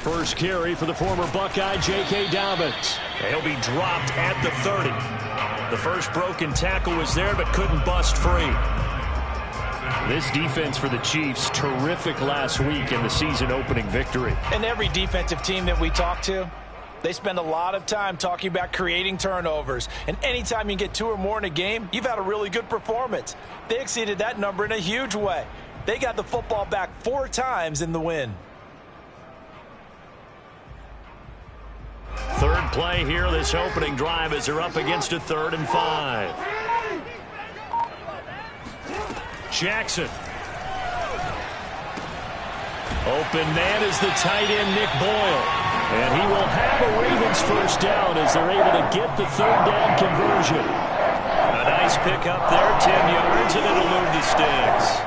First carry for the former Buckeye, J.K. Dobbins. He'll be dropped at the 30. The first broken tackle was there, but couldn't bust free. This defense for the Chiefs, terrific last week in the season-opening victory. And every defensive team that we talk to, they spend a lot of time talking about creating turnovers. And anytime you get 2 or more in a game, you've had a really good performance. They exceeded that number in a huge way. They got the football back 4 times in the win. Third play here, this opening drive, as they're up against a 3rd and 5. Jackson. Open man is the tight end, Nick Boyle. And he will have a Ravens first down as they're able to get the 3rd down conversion. A nice pick up there, 10 yards, and it'll move the sticks.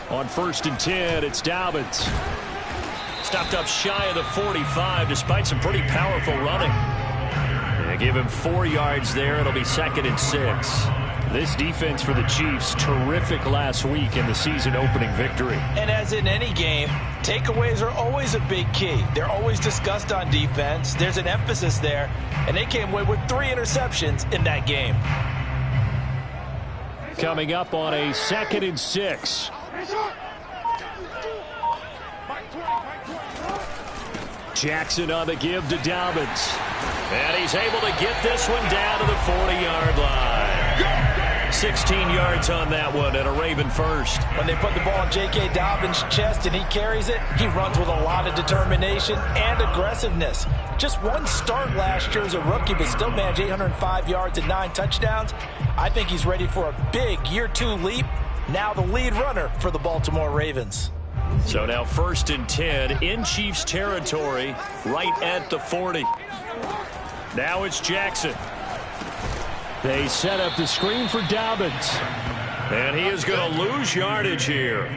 On 1st and 10, it's Dobbins. Stopped up shy of the 45 despite some pretty powerful running. They give him 4 yards there. It'll be 2nd and 6. This defense for the Chiefs, terrific last week in the season-opening victory. And as in any game, takeaways are always a big key. They're always discussed on defense. There's an emphasis there, and they came away with 3 interceptions in that game. Coming up on a 2nd and 6. Jackson on the give to Dobbins. And he's able to get this one down to the 40-yard line. 16 yards on that one and a Raven first. When they put the ball in J.K. Dobbins' chest and he carries it, he runs with a lot of determination and aggressiveness. Just 1 start last year as a rookie, but still managed 805 yards and 9 touchdowns. I think he's ready for a big year 2 leap. Now the lead runner for the Baltimore Ravens. So now 1st and 10 in Chiefs territory, right at the 40. Now it's Jackson. They set up the screen for Dobbins. And he is going to lose yardage here.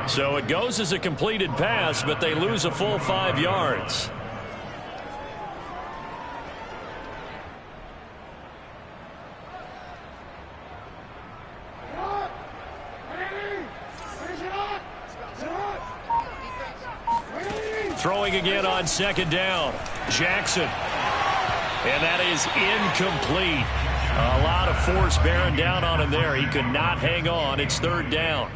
So it goes as a completed pass, but they lose a full 5 yards. Throwing again on 2nd down. Jackson. And that is incomplete. A lot of force bearing down on him there. He could not hang on. It's 3rd down.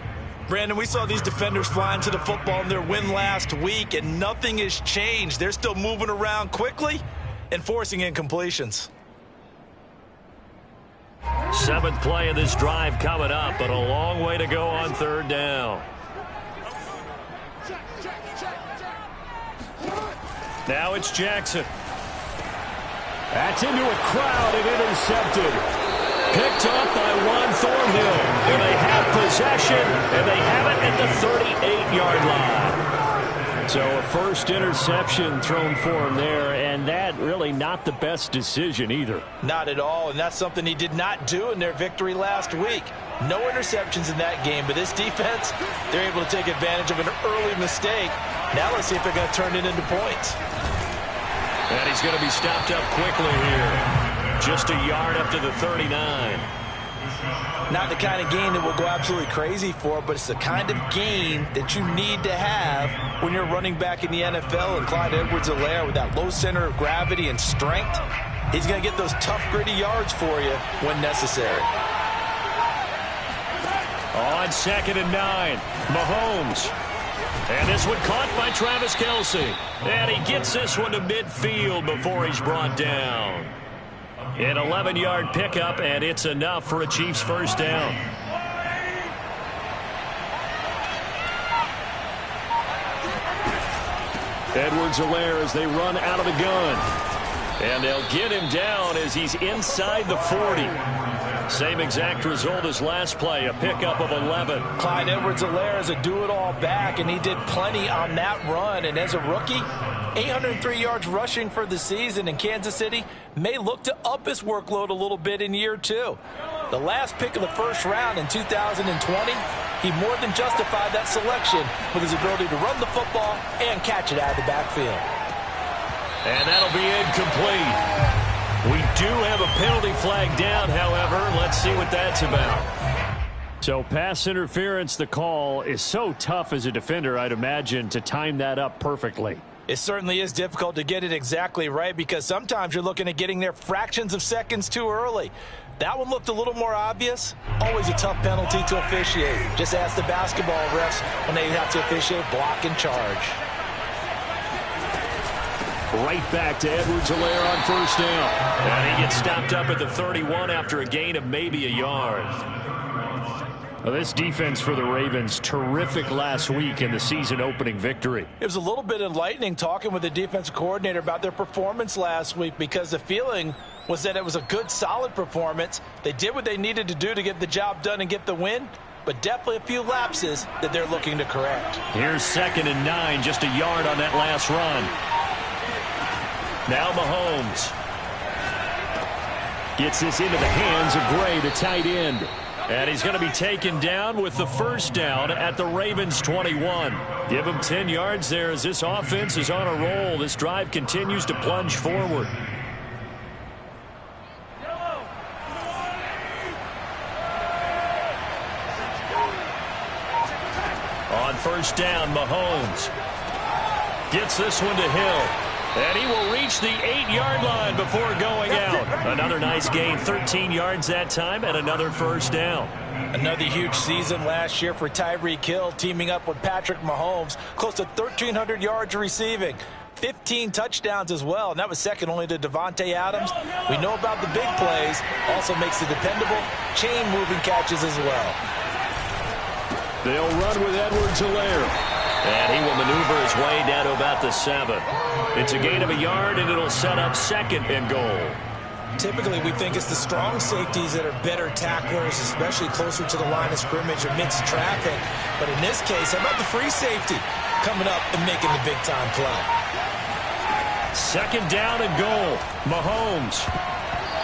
Brandon, we saw these defenders flying to the football in their win last week, and nothing has changed. They're still moving around quickly and forcing incompletions. 7th play of this drive coming up, but a long way to go on 3rd down. Now it's Jackson. That's into a crowd and intercepted. Picked up by Juan Thornhill. And they have possession, and they have it at the 38-yard line. So a first interception thrown for him there, and that really not the best decision either. Not at all, and that's something he did not do in their victory last week. No interceptions in that game, but this defense, they're able to take advantage of an early mistake. Now let's see if they're going to turn it into points. And he's going to be stopped up quickly here. Just a yard up to the 39. Not the kind of game that we'll go absolutely crazy for, but it's the kind of game that you need to have when you're running back in the NFL. And Clyde Edwards-Helaire, with that low center of gravity and strength, he's going to get those tough, gritty yards for you when necessary. On 2nd and 9, Mahomes. And this one caught by Travis Kelce. And he gets this one to midfield before he's brought down. An 11-yard pickup, and it's enough for a Chiefs first down. Edwards-Helaire as they run out of the gun. And they'll get him down as he's inside the 40. Same exact result as last play, a pickup of 11. Clyde Edwards-Helaire is a do-it-all back, and he did plenty on that run. And as a rookie, 803 yards rushing for the season in Kansas City may look to up his workload a little bit in year 2. The last pick of the first round in 2020, he more than justified that selection with his ability to run the football and catch it out of the backfield. And that'll be incomplete. We do have a penalty flag down, however. Let's see what that's about. So pass interference, the call is so tough as a defender, I'd imagine, to time that up perfectly. It certainly is difficult to get it exactly right because sometimes you're looking at getting there fractions of seconds too early. That one looked a little more obvious. Always a tough penalty to officiate. Just ask the basketball refs when they have to officiate block and charge. Right back to Edwards-Helaire on first down. And he gets stopped up at the 31 after a gain of maybe a yard. Well, this defense for the Ravens, terrific last week in the season-opening victory. It was a little bit enlightening talking with the defensive coordinator about their performance last week because the feeling was that it was a good, solid performance. They did what they needed to do to get the job done and get the win, but definitely a few lapses that they're looking to correct. Here's 2nd and 9, just a yard on that last run. Now Mahomes gets this into the hands of Gray, the tight end. And he's going to be taken down with the first down at the Ravens 21. Give him 10 yards there as this offense is on a roll. This drive continues to plunge forward. On first down, Mahomes gets this one to Hill. And he will reach the 8-yard line before going out. Another nice gain, 13 yards that time, and another first down. Another huge season last year for Tyreek Hill, teaming up with Patrick Mahomes, close to 1,300 yards receiving. 15 touchdowns as well, and that was second only to Devontae Adams. We know about the big plays, also makes the dependable chain-moving catches as well. They'll run with Edwards-Helaire. And he will maneuver his way down to about the 7. It's a gain of a yard, and it'll set up 2nd and goal. Typically, we think it's the strong safeties that are better tacklers, especially closer to the line of scrimmage amidst traffic. But in this case, how about the free safety coming up and making the big-time play? 2nd down and goal. Mahomes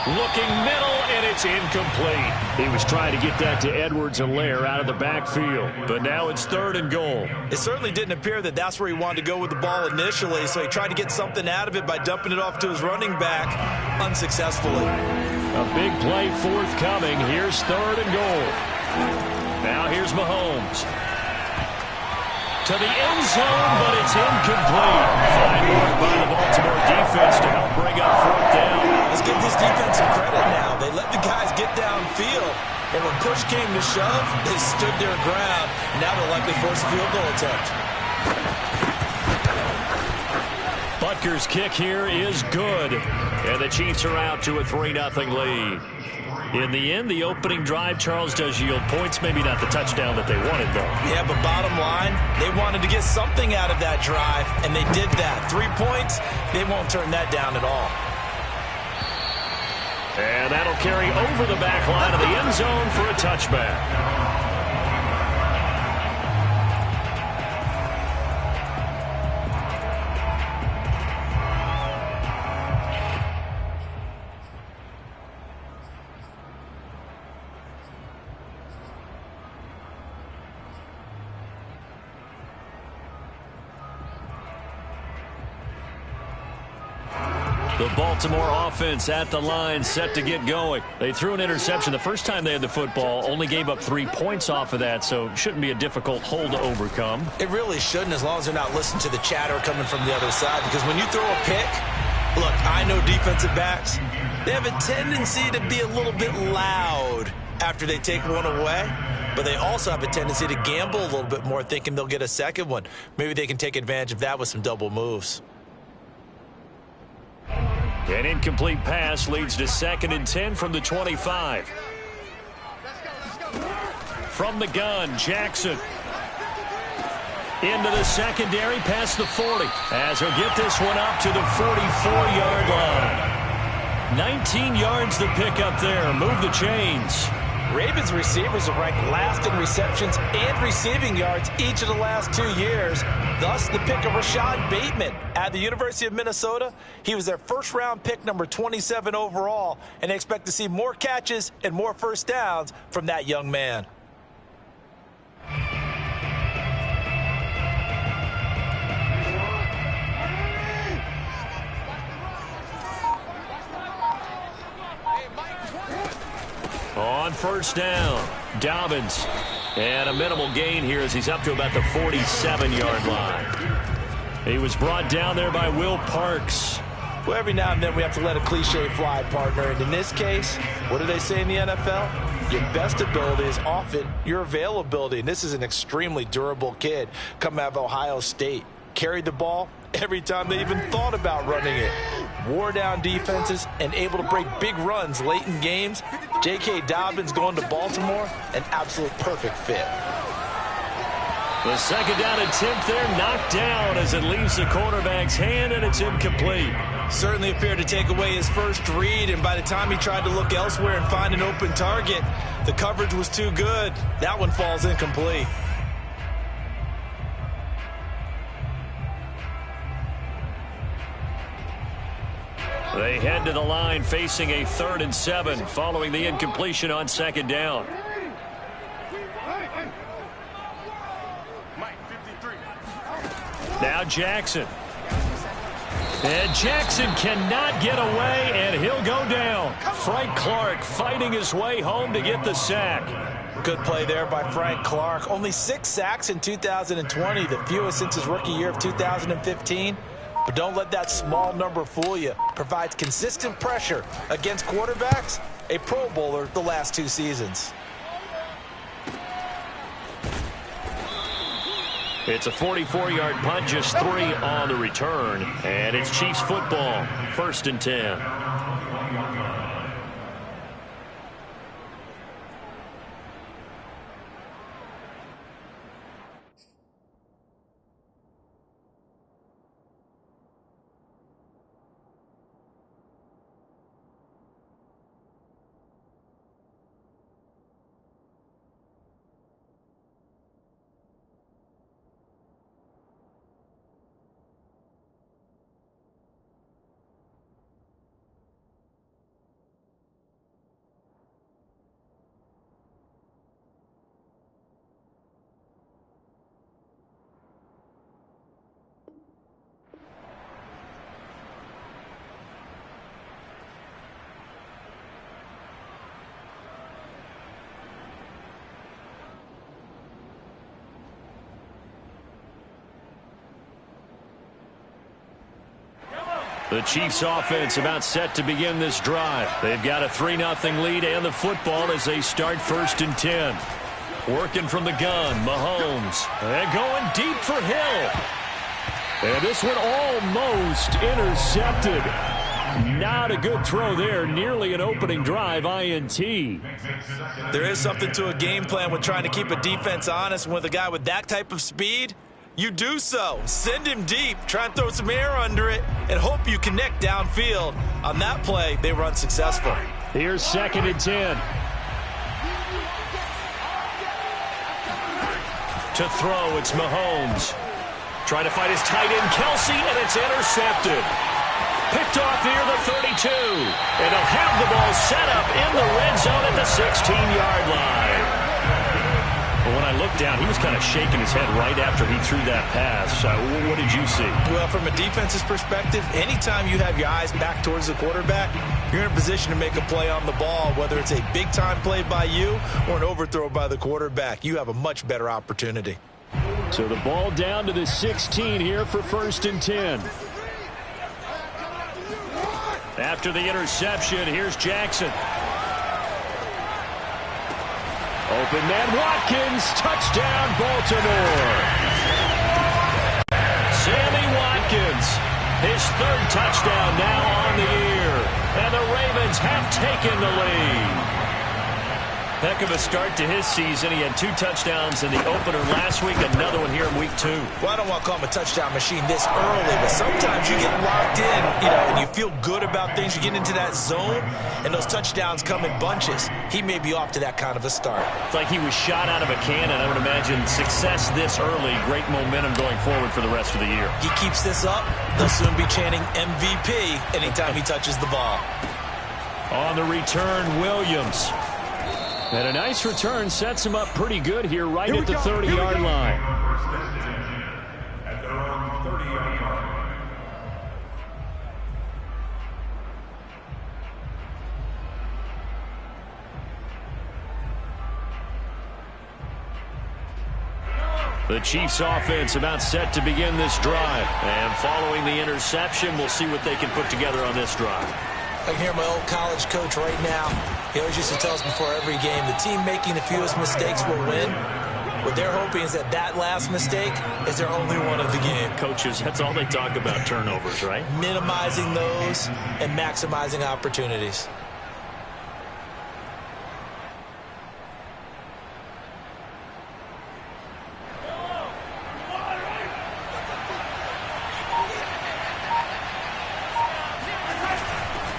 looking middle, and it's incomplete. He was trying to get that to Edwards-Helaire out of the backfield, but now it's 3rd and goal. It certainly didn't appear that that's where he wanted to go with the ball initially, so he tried to get something out of it by dumping it off to his running back unsuccessfully. A big play forthcoming. Here's 3rd and goal. Now here's Mahomes. To the end zone, but it's incomplete. Fine work by the Baltimore defense to help bring up 4th down. Let's give this defense some credit now. They let the guys get downfield, but when push came to shove, they stood their ground. Now they'll likely force a field goal attempt. Butker's kick here is good, and the Chiefs are out to a 3-0 lead. In the end, the opening drive, Charles, does yield points. Maybe not the touchdown that they wanted, though. Yeah, but bottom line, they wanted to get something out of that drive, and they did that. 3 points, they won't turn that down at all. And that'll carry over the back line of the end zone for a touchback. The Baltimore offense at the line, set to get going. They threw an interception the first time they had the football, only gave up 3 points off of that, so shouldn't be a difficult hole to overcome. It really shouldn't, as long as they're not listening to the chatter coming from the other side, because when you throw a pick, look, I know defensive backs, they have a tendency to be a little bit loud after they take one away, but they also have a tendency to gamble a little bit more, thinking they'll get a second one. Maybe they can take advantage of that with some double moves. An incomplete pass leads to 2nd and 10 from the 25. From the gun, Jackson. Into the secondary, past the 40. As he'll get this one up to the 44-yard line. 19 yards to pick up there. Move the chains. Ravens receivers are ranked last in receptions and receiving yards each of the last 2 years. Thus, the pick of Rashad Bateman at the University of Minnesota. He was their first-round pick, number 27 overall, and they expect to see more catches and more first downs from that young man. On first down, Dobbins. And a minimal gain here as he's up to about the 47-yard line. He was brought down there by Will Parks. Well, every now and then we have to let a cliche fly, partner. And in this case, what do they say in the NFL? Your best ability is often your availability. And this is an extremely durable kid coming out of Ohio State. Carried the ball every time they even thought about running it. Wore down defenses and able to break big runs late in games. J.K. Dobbins going to Baltimore, an absolute perfect fit. The second down attempt there knocked down as it leaves the cornerback's hand, and it's incomplete. Certainly appeared to take away his first read, and by the time he tried to look elsewhere and find an open target, the coverage was too good. That one falls incomplete. They head to the line facing a 3rd and 7 following the incompletion on second down. Now Jackson. And Jackson cannot get away, and he'll go down. Frank Clark fighting his way home to get the sack. Good play there by Frank Clark. Only 6 sacks in 2020, the fewest since his rookie year of 2015. But don't let that small number fool you. Provides consistent pressure against quarterbacks. A Pro Bowler the last 2 seasons. It's a 44-yard punt, just 3 on the return. And it's Chiefs football, 1st and 10. The Chiefs offense about set to begin this drive. They've got a 3-0 lead and the football as they start 1st and 10. Working from the gun, Mahomes. And going deep for Hill. And this one almost intercepted. Not a good throw there. Nearly an opening drive, INT. There is something to a game plan with trying to keep a defense honest. With a guy with that type of speed, you do so. Send him deep. Try and throw some air under it and hope you connect downfield. On that play, they were unsuccessful. Here's 2nd and 10. To throw, it's Mahomes. Trying to find his tight end, Kelsey, and it's intercepted. Picked off near the 32. And he'll have the ball set up in the red zone at the 16-yard line. But when I looked down, he was kind of shaking his head right after he threw that pass. What did you see? Well, from a defense's perspective, anytime you have your eyes back towards the quarterback, you're in a position to make a play on the ball, whether it's a big-time play by you or an overthrow by the quarterback. You have a much better opportunity. So the ball down to the 16 here for 1st and 10. After the interception, here's Jackson. Open man, Watkins, touchdown, Baltimore. Sammy Watkins, his 3rd touchdown now on the year. And the Ravens have taken the lead. Heck of a start to his season. He had 2 touchdowns in the opener last week, another one here in week 2. Well, I don't want to call him a touchdown machine this early, but sometimes you get locked in, and you feel good about things. You get into that zone, and those touchdowns come in bunches. He may be off to that kind of a start. It's like he was shot out of a cannon. I would imagine success this early, great momentum going forward for the rest of the year. He keeps this up, they'll soon be chanting MVP anytime he touches the ball. On the return, Williams. And a nice return sets him up pretty good here right at the 30-yard line. At their own 30-yard line. The Chiefs offense about set to begin this drive. And following the interception, we'll see what they can put together on this drive. I can hear my old college coach right now. He always used to tell us before every game, the team making the fewest mistakes will win. What they're hoping is that last mistake is their only one of the game. Coaches, that's all they talk about, turnovers, right? Minimizing those and maximizing opportunities.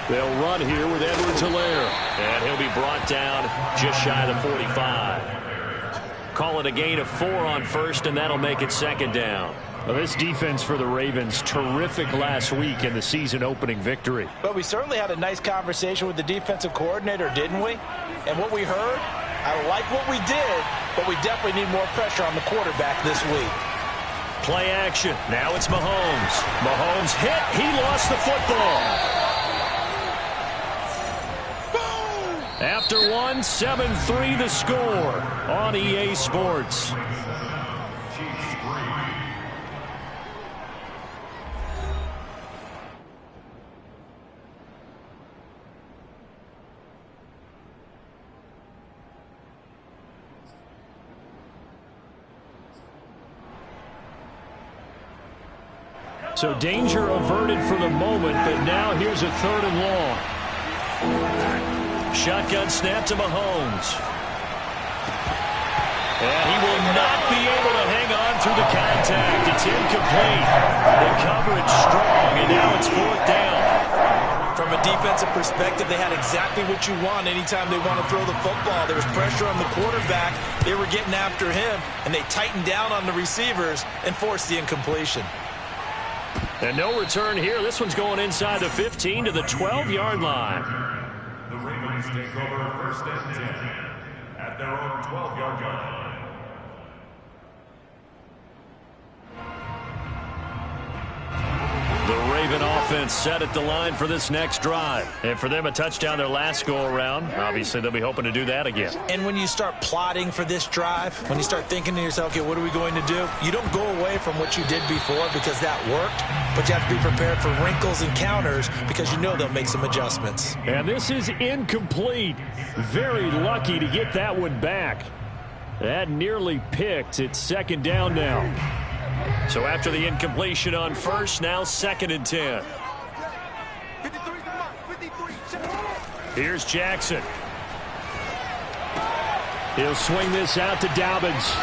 They'll run here with Edwards-Helaire. And he'll be brought down just shy of the 45. Call it a gain of 4 on first, and that'll make it second down. Well, this defense for the Ravens, terrific last week in the season-opening victory. But we certainly had a nice conversation with the defensive coordinator, didn't we? And what we heard, I like what we did, but we definitely need more pressure on the quarterback this week. Play action. Now it's Mahomes. Mahomes hit. He lost the football. After one, 7-3 the score on EA Sports. So danger averted for the moment, but now here's a 3rd and long. Shotgun snap to Mahomes. And he will not be able to hang on through the contact. It's incomplete. The coverage strong, and now it's 4th down. From a defensive perspective, they had exactly what you want anytime they want to throw the football. There was pressure on the quarterback. They were getting after him, and they tightened down on the receivers and forced the incompletion. And no return here. This one's going inside the 15 to the 12-yard line. The Ravens take over 1st and 10 at their own 12-yard line. The Raven offense set at the line for this next drive. And for them, a touchdown their last go-around. Obviously, they'll be hoping to do that again. And when you start plotting for this drive, when you start thinking to yourself, okay, what are we going to do? You don't go away from what you did before because that worked, but you have to be prepared for wrinkles and counters because you know they'll make some adjustments. And this is incomplete. Very lucky to get that one back. That nearly picked. It's 2nd down now. So after the incompletion on first, now 2nd and 10. Here's Jackson. He'll swing this out to Dobbins.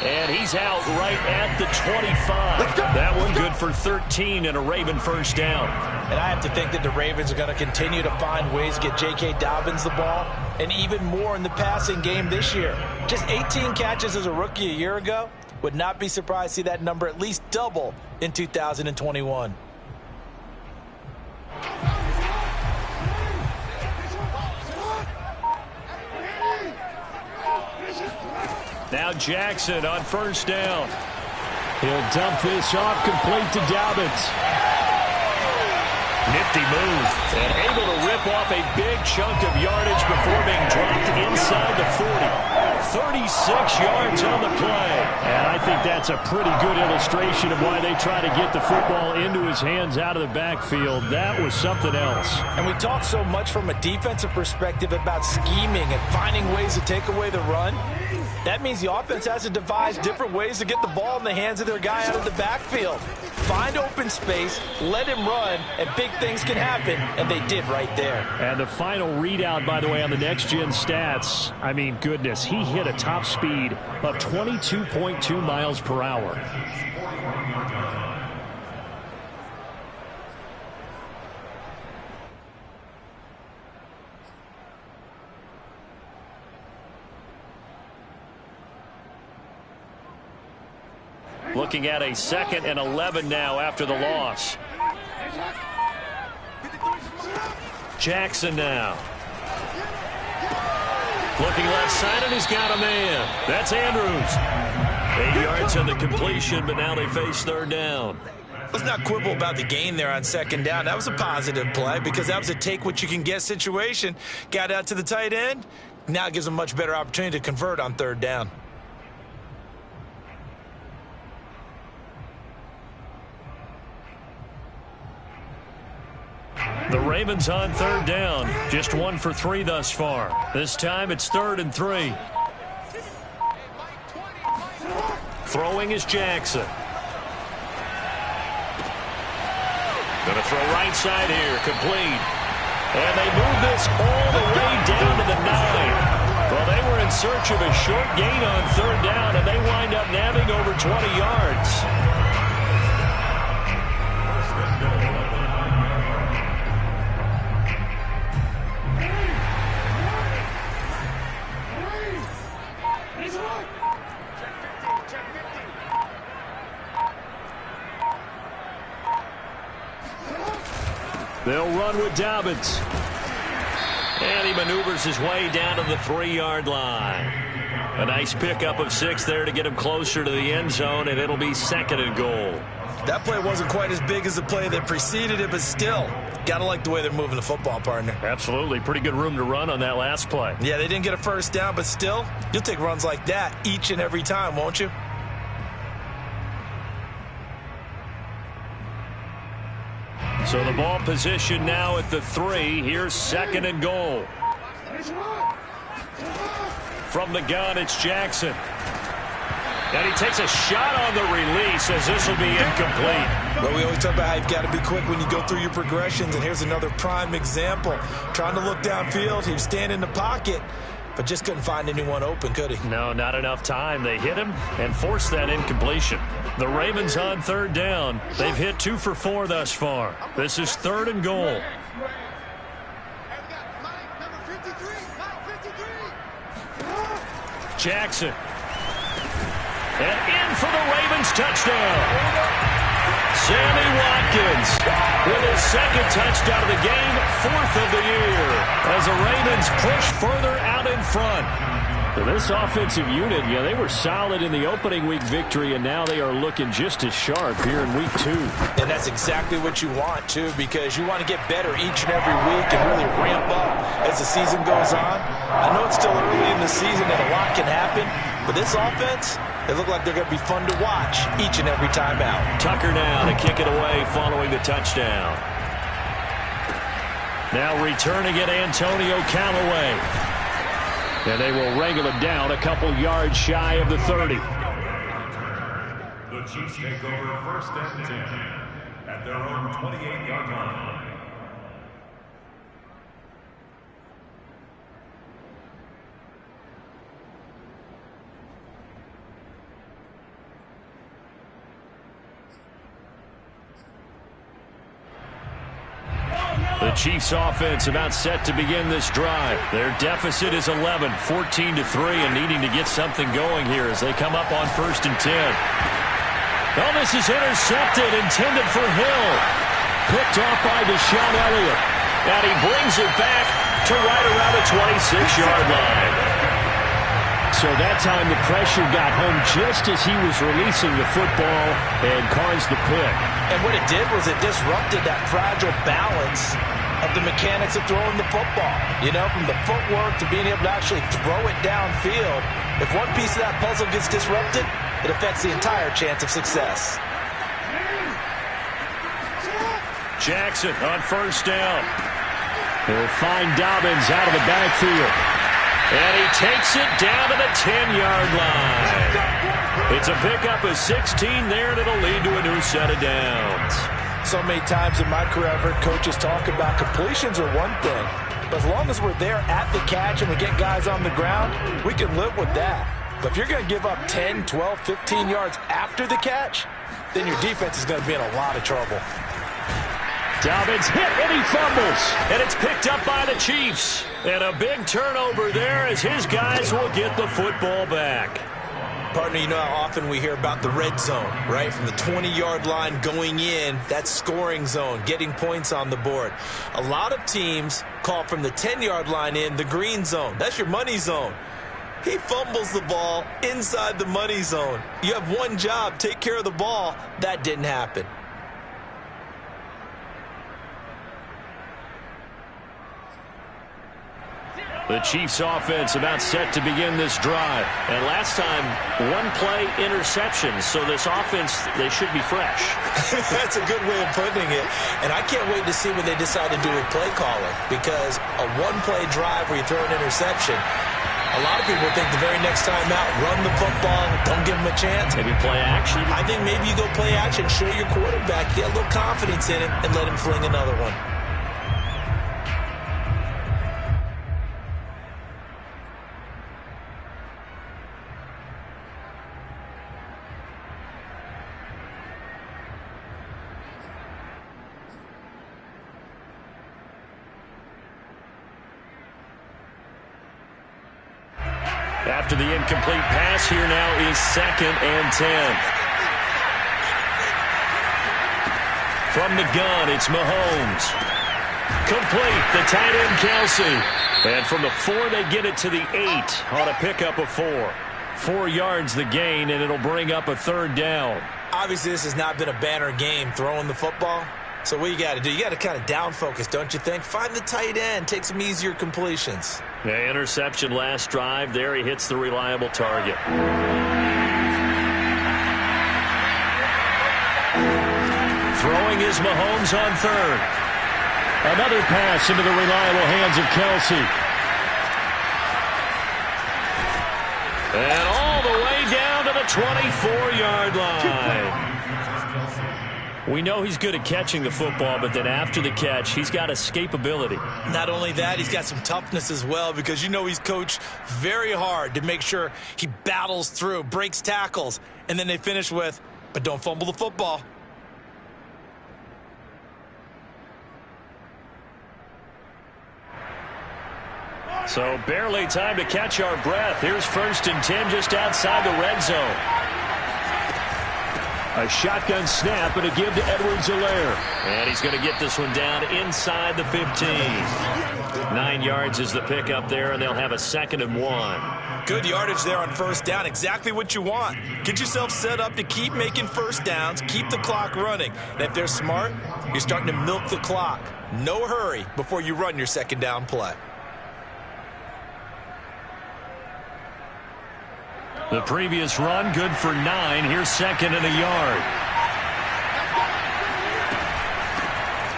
And he's out right at the 25. That one good for 13 and a Raven 1st down. And I have to think that the Ravens are going to continue to find ways to get J.K. Dobbins the ball, and even more in the passing game this year. Just 18 catches as a rookie a year ago. Would not be surprised to see that number at least double in 2021. Now Jackson on 1st down. He'll dump this off complete to Dobbins. Nifty move. And able to rip off a big chunk of yardage before being dropped inside the 40. 36 yards on the play. And I think that's a pretty good illustration of why they try to get the football into his hands out of the backfield. That was something else. And we talk so much from a defensive perspective about scheming and finding ways to take away the run. That means the offense has to devise different ways to get the ball in the hands of their guy out of the backfield. Find open space, let him run, and big things can happen, and they did right there. And the final readout, by the way, on the next-gen stats, I mean, goodness, he hit a top speed of 22.2 miles per hour. Looking at a 2nd and 11 now after the loss. Jackson now. Looking left side, and he's got a man. That's Andrews. 8 yards on the completion, but now they face 3rd down. Let's not quibble about the gain there on 2nd down. That was a positive play because that was a take-what-you-can-get situation. Got out to the tight end. Now it gives them a much better opportunity to convert on 3rd down. The Ravens on 3rd down. Just 1 for 3 thus far. This time it's 3rd and 3. Throwing is Jackson. Going to throw right side here. Complete. And they move this all the way down to the 9. Well, they were in search of a short gain on 3rd down, and they wind up nabbing over 20 yards. They'll run with Dobbins. And he maneuvers his way down to the 3-yard line. A nice pickup of 6 there to get him closer to the end zone, and it'll be 2nd and goal. That play wasn't quite as big as the play that preceded it, but still, got to like the way they're moving the football, partner. Absolutely. Pretty good room to run on that last play. Yeah, they didn't get a 1st down, but still, you'll take runs like that each and every time, won't you? So the ball position now at the 3. Here's 2nd and goal. From the gun, it's Jackson. And he takes a shot on the release as this will be incomplete. Well, we always talk about how you've got to be quick when you go through your progressions, and here's another prime example. Trying to look downfield, he was standing in the pocket, but just couldn't find anyone open, could he? No, not enough time. They hit him and forced that incompletion. The Ravens on 3rd down. They've hit 2 for 4 thus far. This is 3rd and goal. Jackson. And in for the Ravens touchdown. Sammy Watkins with his 2nd touchdown of the game, 4th of the year, as the Ravens push further out in front. So this offensive unit, they were solid in the opening week victory, and now they are looking just as sharp here in week 2. And that's exactly what you want, too, because you want to get better each and every week and really ramp up as the season goes on. I know it's still early in the season and a lot can happen, but this offense, they look like they're going to be fun to watch each and every time out. Tucker now to kick it away following the touchdown. Now returning it, Antonio Callaway. And they will wrangle him down a couple yards shy of the 30. The Chiefs take over 1st and 10 at their own 28-yard line. The Chiefs offense about set to begin this drive. Their deficit is 11, 14-3, and needing to get something going here as they come up on 1st and 10. Oh, this is intercepted, intended for Hill. Picked off by Deshaun Elliott. And he brings it back to right around the 26-yard line. So that time the pressure got home just as he was releasing the football and caused the pick. And what it did was it disrupted that fragile balance of the mechanics of throwing the football. You know, from the footwork to being able to actually throw it downfield. If one piece of that puzzle gets disrupted, it affects the entire chance of success. Jackson on first down. He'll find Dobbins out of the backfield. And he takes it down to the 10-yard line. It's a pickup of 16 there, and it'll lead to a new set of downs. So many times in my career, I've heard coaches talk about completions are one thing. But as long as we're there at the catch and we get guys on the ground, we can live with that. But if you're going to give up 10, 12, 15 yards after the catch, then your defense is going to be in a lot of trouble. Dobbins hit and he fumbles. And it's picked up by the Chiefs. And a big turnover there as his guys will get the football back. Partner, you know how often we hear about the red zone, right? From the 20-yard line going in, that's scoring zone, getting points on the board. A lot of teams call from the 10-yard line in the green zone. That's your money zone. He fumbles the ball inside the money zone. You have one job, take care of the ball. That didn't happen. The Chiefs offense about set to begin this drive. And last time, one-play interceptions. So this offense, they should be fresh. That's a good way of putting it. And I can't wait to see what they decide to do with play calling. Because a one-play drive where you throw an interception, a lot of people think the very next time out, run the football, don't give them a chance. Maybe play action. I think maybe you go play action, show your quarterback, get a little confidence in it, and let him fling another one. After the incomplete pass, here now is 2nd and 10. From the gun, it's Mahomes. Complete, the tight end Kelsey. And from the 4, they get it to the 8 on a pickup of 4. 4 yards the gain, and it'll bring up a 3rd down. Obviously, this has not been a banner game throwing the football. So what you got to do, you got to kind of down focus, don't you think? Find the tight end, take some easier completions. The interception last drive. There he hits the reliable target. Throwing is Mahomes on 3rd. Another pass into the reliable hands of Kelsey. And all the way down to the 24-yard line. We know he's good at catching the football, but then after the catch, he's got escapability. Not only that, he's got some toughness as well, because you know he's coached very hard to make sure he battles through, breaks tackles, and then they finish with, but don't fumble the football. So barely time to catch our breath. Here's 1st and 10 just outside the red zone. A shotgun snap and a give to Edwards-Helaire. And he's going to get this one down inside the 15. 9 yards is the pickup there, and they'll have a 2nd and 1. Good yardage there on 1st down. Exactly what you want. Get yourself set up to keep making 1st downs, keep the clock running. And if they're smart, you're starting to milk the clock. No hurry before you run your 2nd down play. The previous run, good for 9. Here's 2nd and a yard.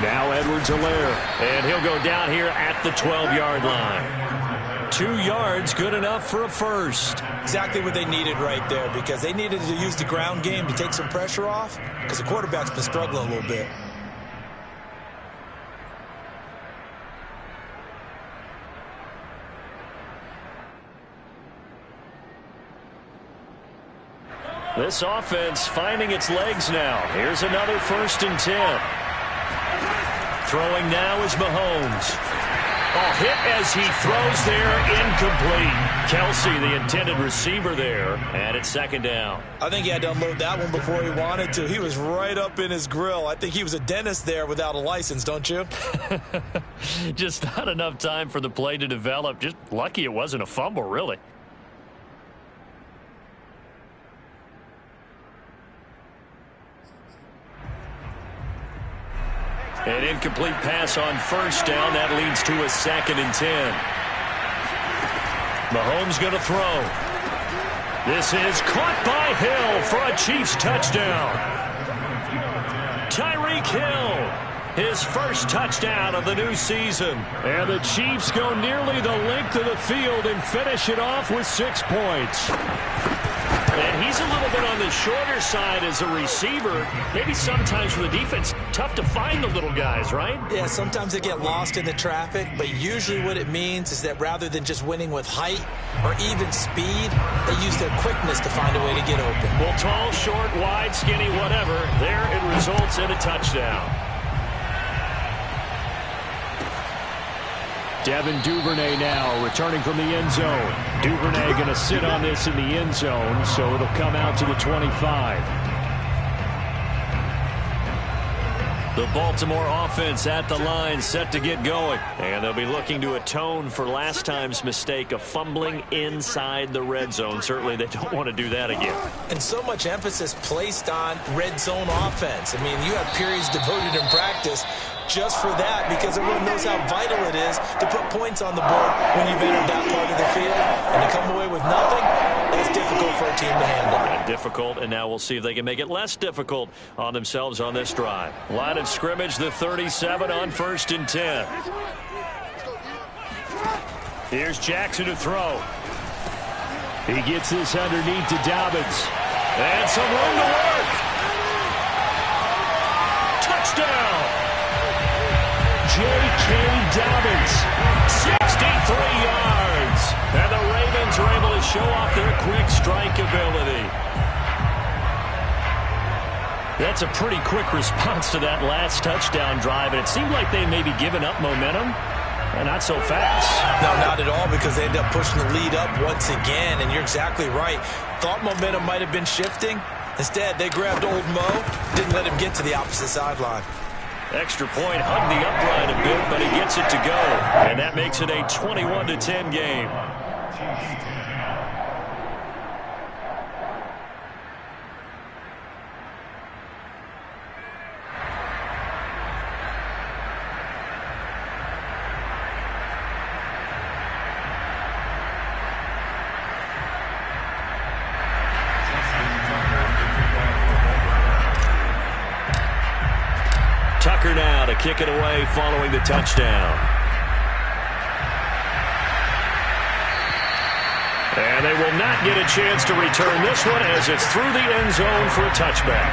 Now Edwards-Helaire, and he'll go down here at the 12-yard line. 2 yards, good enough for a 1st. Exactly what they needed right there, because they needed to use the ground game to take some pressure off, because the quarterback's been struggling a little bit. This offense finding its legs now. Here's another 1st and 10. Throwing now is Mahomes. Oh, hit as he throws there, incomplete. Kelsey, the intended receiver there, and it's 2nd down. I think he had to unload that one before he wanted to. He was right up in his grill. I think he was a dentist there without a license, don't you? Just not enough time for the play to develop. Just lucky it wasn't a fumble, really. An incomplete pass on first down. That leads to a 2nd and 10. Mahomes going to throw. This is caught by Hill for a Chiefs touchdown. Tyreek Hill, his first touchdown of the new season. And the Chiefs go nearly the length of the field and finish it off with 6 points. And he's a little bit on the shorter side as a receiver. Maybe sometimes for the defense, tough to find the little guys, right? Yeah, sometimes they get lost in the traffic, but usually what it means is that rather than just winning with height or even speed, they use their quickness to find a way to get open. Well, tall, short, wide, skinny, whatever, there it results in a touchdown. Devin Duvernay now returning from the end zone. Duvernay going to sit on this in the end zone, so it'll come out to the 25. The Baltimore offense at the line, set to get going. And they'll be looking to atone for last time's mistake of fumbling inside the red zone. Certainly they don't want to do that again. And so much emphasis placed on red zone offense. I mean, you have periods devoted in practice just for that, because everyone knows how vital it is to put points on the board when you've entered that part of the field. And to come away with nothing, that's difficult for a team to handle. And difficult, and now we'll see if they can make it less difficult on themselves on this drive. Line of scrimmage, the 37 on 1st and 10. Here's Jackson to throw. He gets this underneath to Dobbins. And some room to work. Touchdown! J.K. Dobbins, 63 yards. And the Ravens are able to show off their quick strike ability. That's a pretty quick response to that last touchdown drive, and it seemed like they may be giving up momentum. And not so fast. No, not at all, because they end up pushing the lead up once again, and you're exactly right. Thought momentum might have been shifting. Instead, they grabbed old Mo, didn't let him get to the opposite sideline. Extra point, hugged the upright a bit, but he gets it to go. And that makes it a 21-10 game. Tucker now to kick it away following the touchdown. And they will not get a chance to return this one as it's through the end zone for a touchback.